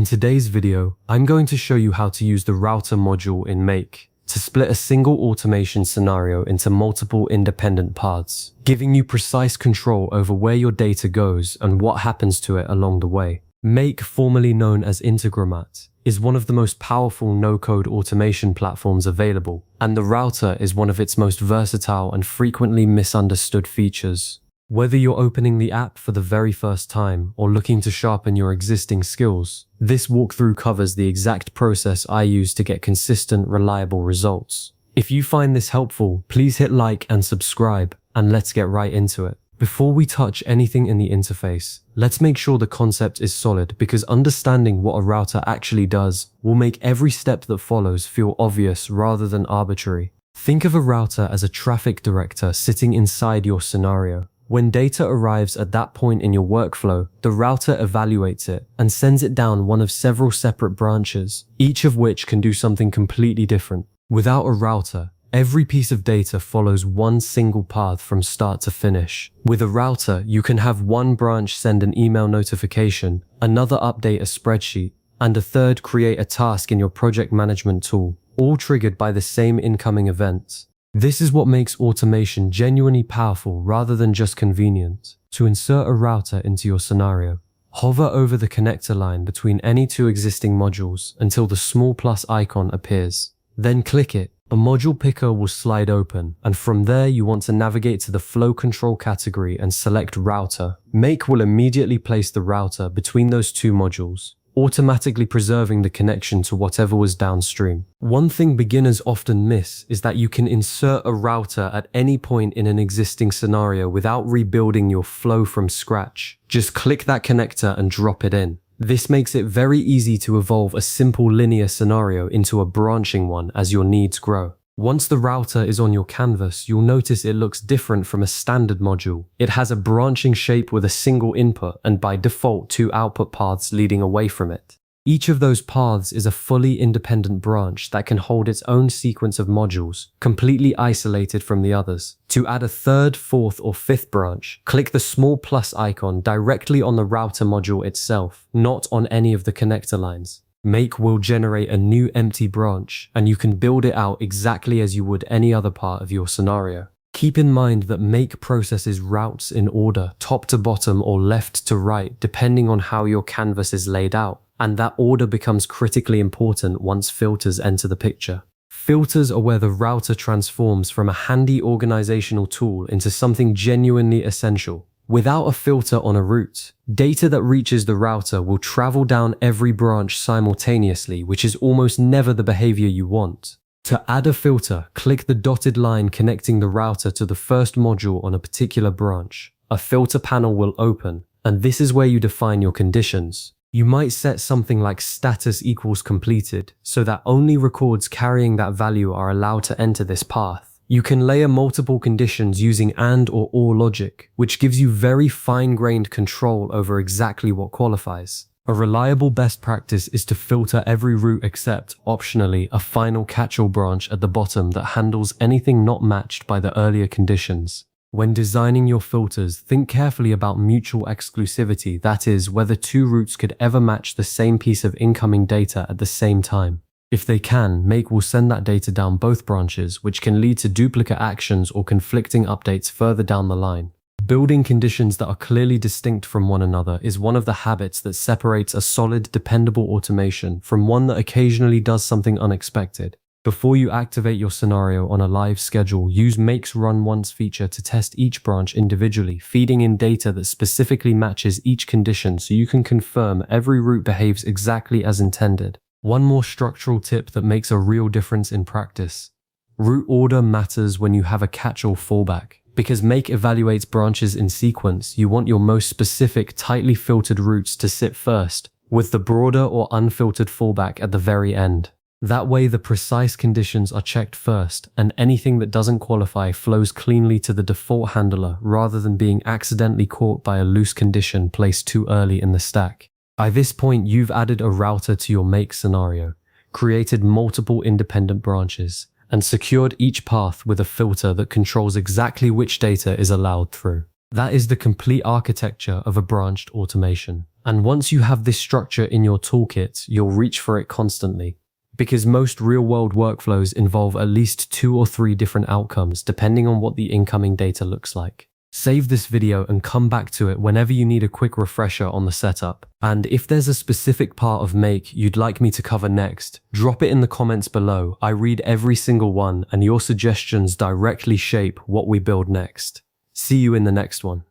today's video, I'm going to show you how to use the router module in Make to split a single automation scenario into multiple independent paths, giving you precise control over where your data goes and what happens to it along the way. Make, formerly known as Integromat, is one of the most powerful no-code automation platforms available, and the router is one of its most versatile and frequently misunderstood features. Whether you're opening the app for the very first time or looking to sharpen your existing skills, this walkthrough covers the exact process I use to get consistent, reliable results. If you find this helpful, please hit like and subscribe, and let's get right into it. Before we touch anything in the interface, let's make sure the concept is solid, because understanding what a router actually does will make every step that follows feel obvious rather than arbitrary. Think of a router as a traffic director sitting inside your scenario. When data arrives at that point in your workflow, the router evaluates it and sends it down one of several separate branches, each of which can do something completely different. Without a router, every piece of data follows one single path from start to finish. With a router, you can have one branch send an email notification, another update a spreadsheet, and a third create a task in your project management tool, all triggered by the same incoming event. This is what makes automation genuinely powerful rather than just convenient. To insert a router into your scenario, hover over the connector line between any two existing modules until the small plus icon appears. Then click it. A module picker will slide open, and from there you want to navigate to the flow control category and select router. Make will immediately place the router between those two modules, automatically preserving the connection to whatever was downstream. One thing beginners often miss is that you can insert a router at any point in an existing scenario without rebuilding your flow from scratch. Just click that connector and drop it in. This makes it very easy to evolve a simple linear scenario into a branching one as your needs grow. Once the router is on your canvas, you'll notice it looks different from a standard module. It has a branching shape with a single input and by default two output paths leading away from it. Each of those paths is a fully independent branch that can hold its own sequence of modules, completely isolated from the others. To add a third, fourth, or fifth branch, click the small plus icon directly on the router module itself, not on any of the connector lines. Make will generate a new empty branch, and you can build it out exactly as you would any other part of your scenario. Keep in mind that Make processes routes in order, top to bottom or left to right, depending on how your canvas is laid out, and that order becomes critically important once filters enter the picture. Filters are where the router transforms from a handy organizational tool into something genuinely essential. Without a filter on a route, data that reaches the router will travel down every branch simultaneously, which is almost never the behavior you want. To add a filter, click the dotted line connecting the router to the first module on a particular branch. A filter panel will open, and this is where you define your conditions. You might set something like status equals completed, so that only records carrying that value are allowed to enter this path. You can layer multiple conditions using AND or logic, which gives you very fine-grained control over exactly what qualifies. A reliable best practice is to filter every route except, optionally, a final catch-all branch at the bottom that handles anything not matched by the earlier conditions. When designing your filters, think carefully about mutual exclusivity, that is, whether two routes could ever match the same piece of incoming data at the same time. If they can, Make will send that data down both branches, which can lead to duplicate actions or conflicting updates further down the line. Building conditions that are clearly distinct from one another is one of the habits that separates a solid, dependable automation from one that occasionally does something unexpected. Before you activate your scenario on a live schedule, use Make's Run Once feature to test each branch individually, feeding in data that specifically matches each condition so you can confirm every route behaves exactly as intended. One more structural tip that makes a real difference in practice. Route order matters when you have a catch-all fallback. Because Make evaluates branches in sequence, you want your most specific, tightly filtered routes to sit first, with the broader or unfiltered fallback at the very end. That way the precise conditions are checked first, and anything that doesn't qualify flows cleanly to the default handler rather than being accidentally caught by a loose condition placed too early in the stack. By this point, you've added a router to your Make scenario, created multiple independent branches, and secured each path with a filter that controls exactly which data is allowed through. That is the complete architecture of a branched automation. And once you have this structure in your toolkit, you'll reach for it constantly. Because most real-world workflows involve at least 2 or 3 different outcomes depending on what the incoming data looks like. Save this video and come back to it whenever you need a quick refresher on the setup. And if there's a specific part of Make you'd like me to cover next, drop it in the comments below. I read every single one, and your suggestions directly shape what we build next. See you in the next one.